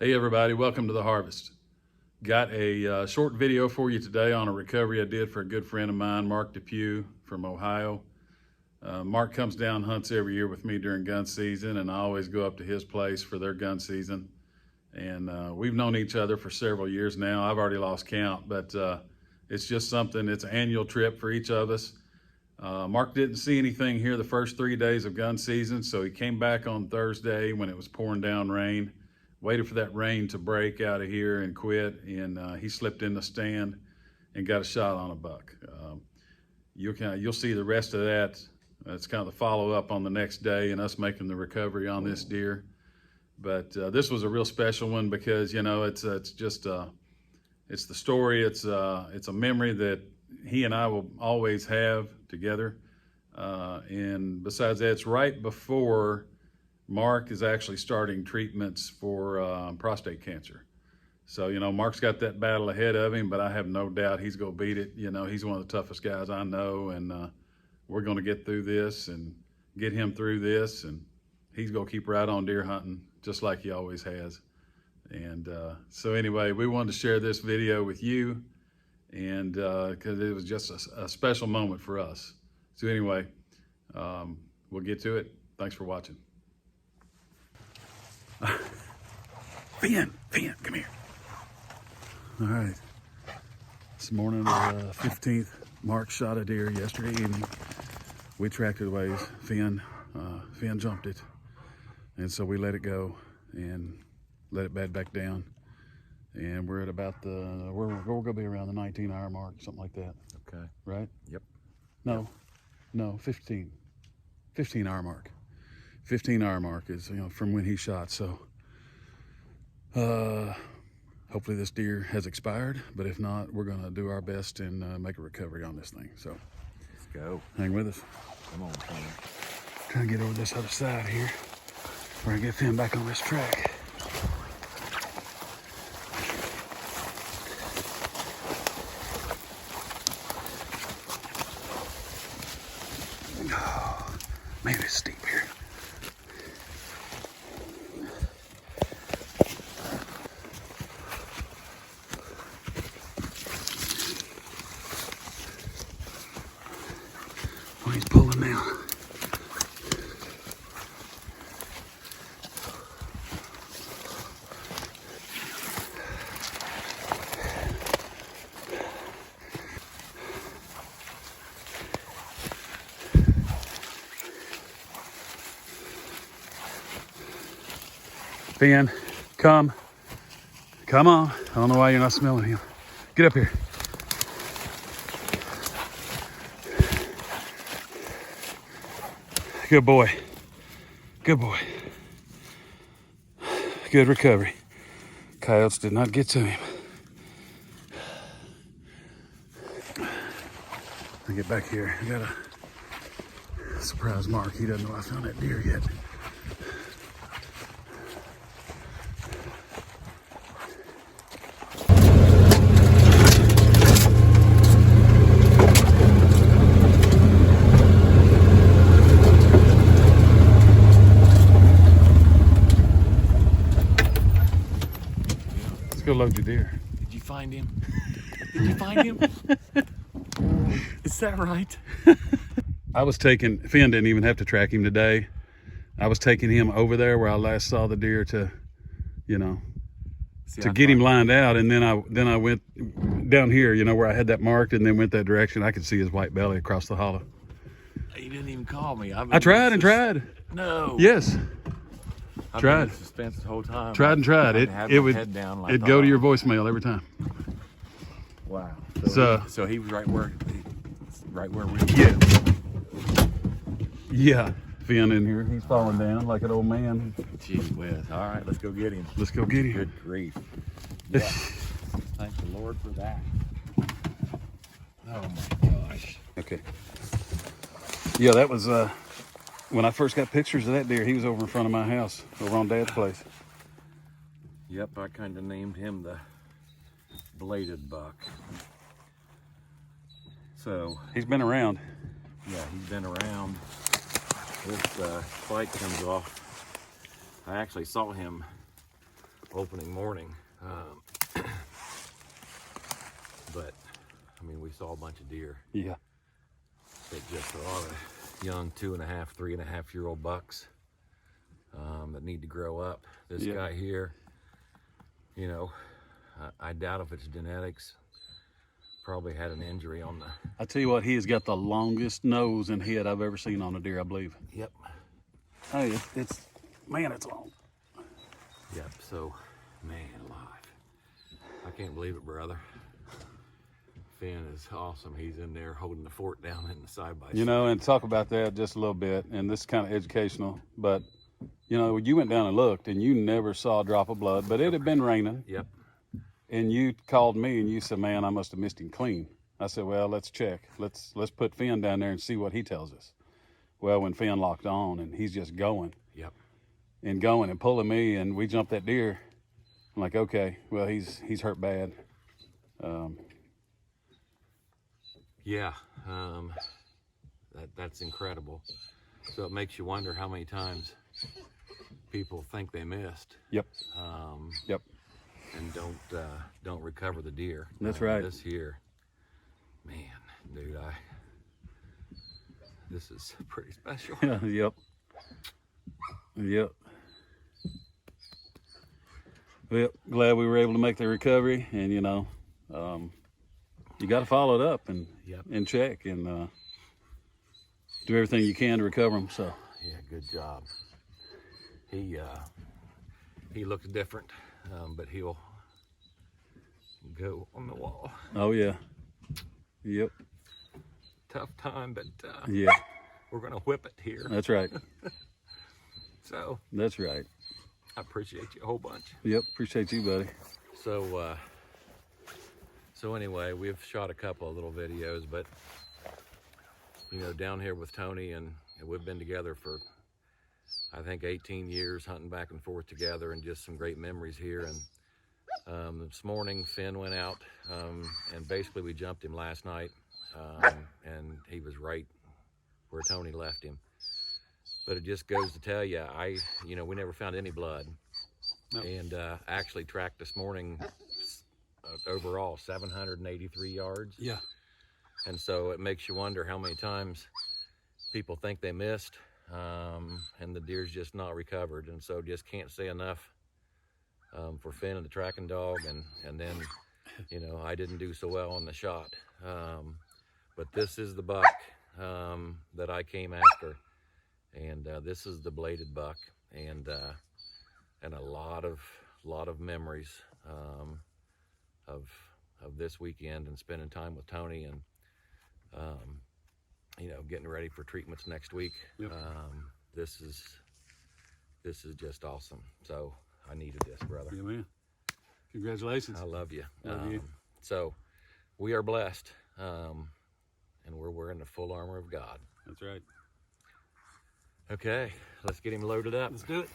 Hey everybody, welcome to The Harvest. Got a short video for you today on a recovery I did for a good friend of mine, Mark DePugh from Ohio. Mark comes down, hunts every year with me during gun season, and I always go up to his place for their gun season. And we've known each other for several years now. I've already lost count, but it's just something, it's an annual trip for each of us. Mark didn't see anything here the first 3 days of gun season, so he came back on Thursday when it was pouring down rain. Waited for that rain to break out of here and quit, and he slipped in the stand and got a shot on a buck. You'll see the rest of that. It's kind of the follow-up on the next day and us making the recovery on this deer. But this was a real special one because, you know, it's the story. It's a memory that he and I will always have together. And besides that, it's right before Mark is actually starting treatments for prostate cancer. So, you know, Mark's got that battle ahead of him, but I have no doubt he's going to beat it. You know, he's one of the toughest guys I know, and we're going to get through this and get him through this, and he's going to keep right on deer hunting just like he always has. And so anyway, we wanted to share this video with you, and because it was just a special moment for us. So anyway, we'll get to it. Thanks for watching. Finn, come here. All right. This morning, the 15th, Mark shot a deer yesterday evening. We tracked it away. Finn jumped it. And so we let it go and let it bed back down. And we're at about we're going to be around the 19-hour mark, something like that. Okay. Right? Yep. No, 15-hour mark. 15-hour mark is, you know, from when he shot. So hopefully this deer has expired, but if not, we're going to do our best and make a recovery on this thing. So let's go. Hang with us. Come on, Finn. Trying to get over this other side here. We're going to get Finn back on this track. Oh, man, it's steep here. Oh, he's pulling now. Finn, come on. I don't know why you're not smelling him. Get up here. Good boy. Good boy. Good recovery. Coyotes did not get to him. I get back here. I got a surprise Mark. He doesn't know I found that deer yet. Go load your deer. Did you find him? Did you find him? Is that right? Finn didn't even have to track him today. I was taking him over there where I last saw the deer to, you know, to get him lined out. And then I went down here, you know, where I had that marked, and then went that direction. I could see his white belly across the hollow. He didn't even call me. I tried and tried. No. Yes. I've Tried. been in suspense the whole time. Tried and tried. It'd go to your voicemail every time. Wow. So he was right where we were. Yeah. Finn in here. He's falling down like an old man. Gee whiz. All right, let's go get him. Let's go get him. Good grief. Yeah. Thank the Lord for that. Oh my gosh. Okay. Yeah, that was when I first got pictures of that deer. He was over in front of my house, over on Dad's place. Yep, I kind of named him the bladed buck. So he's been around. Yeah, he's been around. This spike comes off. I actually saw him opening morning. But I mean, we saw a bunch of deer. Yeah. But just a lot of young 2.5, 3.5-year-old bucks that need to grow up. This guy here, you know, I doubt if it's genetics. Probably had an injury on the. I tell you what, he has got the longest nose and head I've ever seen on a deer, I believe. Yep. Hey, it's man, it's long. Yep. So, man alive, I can't believe it, brother. Finn is awesome. He's in there holding the fort down in the side by side. You know, and talk about that just a little bit, and this is kind of educational, but you know, you went down and looked and you never saw a drop of blood, but it had been raining. Yep. And you called me and you said, man, I must have missed him clean. I said, well, let's check. Let's put Finn down there and see what he tells us. Well, when Finn locked on and he's just going. Yep. And going and pulling me, and we jumped that deer. I'm like, okay, well, he's hurt bad. Yeah, that's incredible. So it makes you wonder how many times people think they missed. Yep. Yep. And don't recover the deer. That's right. This here, man, dude, this is pretty special. Yep. Yep. Well, glad we were able to make the recovery, and you know, you got to follow it up and check and do everything you can to recover them. So yeah, good job. He looks different, but he'll go on the wall. Oh yeah. Yep. Tough time, but yeah, we're gonna whip it here. That's right. So that's right. I appreciate you a whole bunch. Yep, appreciate you, buddy. So anyway, we've shot a couple of little videos, but you know, down here with Tony, and we've been together for I think 18 years, hunting back and forth together, and just some great memories here. And this morning Finn went out, and basically we jumped him last night, and he was right where Tony left him. But it just goes to tell you, you know, we never found any blood. Nope. And actually tracked this morning overall 783 yards. Yeah. And so it makes you wonder how many times people think they missed, and the deer's just not recovered. And so just can't say enough for Finn and the tracking dog. And then, you know, I didn't do so well on the shot. But this is the buck that I came after. And this is the bladed buck, and a lot of memories of this weekend and spending time with Tony, and you know, getting ready for treatments next week. Yep. This is just awesome. So I needed this, brother. Yeah, man. Congratulations. I love you. Love you. So we are blessed, and we're wearing the full armor of God. That's right. Okay, let's get him loaded up. Let's do it.